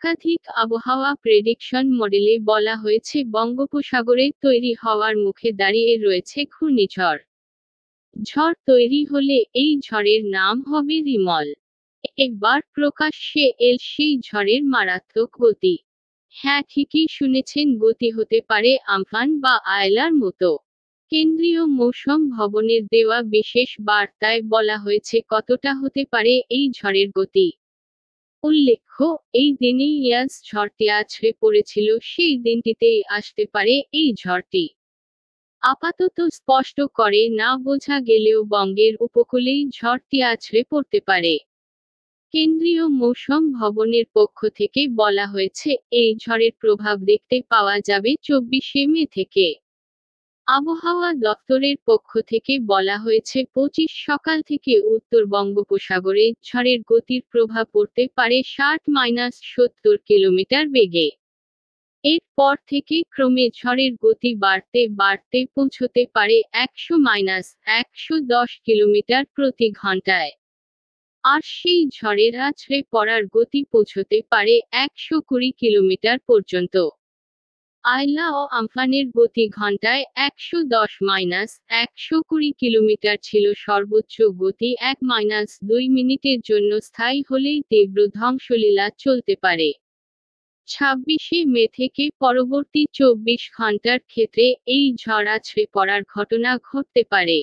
একাধিক আবহাওয়া প্রেডিকশন মডেলে বলা হয়েছে বঙ্গোপসাগরে তৈরি হওয়ার মুখে দাঁড়িয়ে রয়েছে ঘূর্ণিঝড়। ঝড় তৈরি হলে এই ঝড়ের নাম হবে রিমল। এবার প্রকাশ্যে এল সেই ঝড়ের মারাত্মক গতি। হ্যাঁ, ঠিকই শুনেছেন, গতি হতে পারে আমফান বা আয়লার মতো। কেন্দ্রীয় মৌসুম ভবনের দেওয়া বিশেষ বার্তায় বলা হয়েছে কতটা হতে পারে এই ঝড়ের গতি। উল্লেখ্য, এই দিনেই ইয়াস ঝড়টি আছড়ে পড়েছিল, সেই দিনটিতেই আসতে পারে এই ঝড়টি। আপাতত স্পষ্ট করে না বোঝা গেলেও বঙ্গের উপকূলেই ঝড়টি আছড়ে পড়তে পারে। কেন্দ্রীয় মৌসুম ভবনের পক্ষ থেকে বলা হয়েছে এই ঝড়ের প্রভাব দেখতে পাওয়া যাবে 24শে মে থেকে। আবহাওয়া দপ্তরের পক্ষ থেকে বলা হয়েছে 25 সকাল থেকে উত্তর বঙ্গোপসাগরে ঝড়ের গতির প্রভাব পড়তে পারে 60-70 কিলোমিটার বেগে। এরপর থেকে ক্রমে ঝড়ের গতি বাড়তে বাড়তে পৌঁছতে পারে 100-110 কিলোমিটার প্রতি ঘন্টায়। আর সেই ঝড়ের আছড়ে পড়ার গতি পৌঁছতে পারে 120 কিলোমিটার পর্যন্ত। আয়লা ও আমফানের গতি ঘন্টায় 110-120 কিলোমিটার ছিল সর্বোচ্চ গতি। 1-2 মিনিটের জন্য স্থায়ী হলেই তীব্র ধ্বংসলীলা চলতে পারে। 26শে মে থেকে পরবর্তী 24 ঘন্টার ক্ষেত্রে এই ঝড় আছড়ে পড়ার ঘটনা ঘটতে পারে।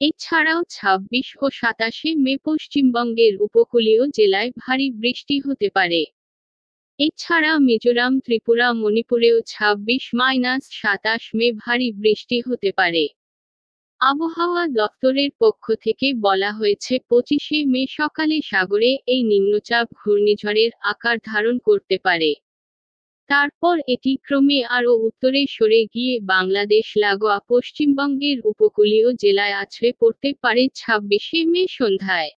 এছাড়াও 26 ও 27শে মে পশ্চিমবঙ্গের উপকূলীয় জেলায় ভারী বৃষ্টি হতে পারে। এছাড়া মিজোরাম, ত্রিপুরা, মণিপুরেও 26-27 মে ভারী বৃষ্টি হতে পারে। আবহাওয়া দপ্তরের পক্ষ থেকে বলা হয়েছে 25শে মে সকালে সাগরে এই নিম্নচাপ ঘূর্ণিঝড়ের আকার ধারণ করতে পারে। তারপর এটি ক্রমে আরও উত্তরে সরে গিয়ে বাংলাদেশ লাগোয়া পশ্চিমবঙ্গের উপকূলীয় জেলায় আছড়ে পড়তে পারে 26শে মে সন্ধ্যায়।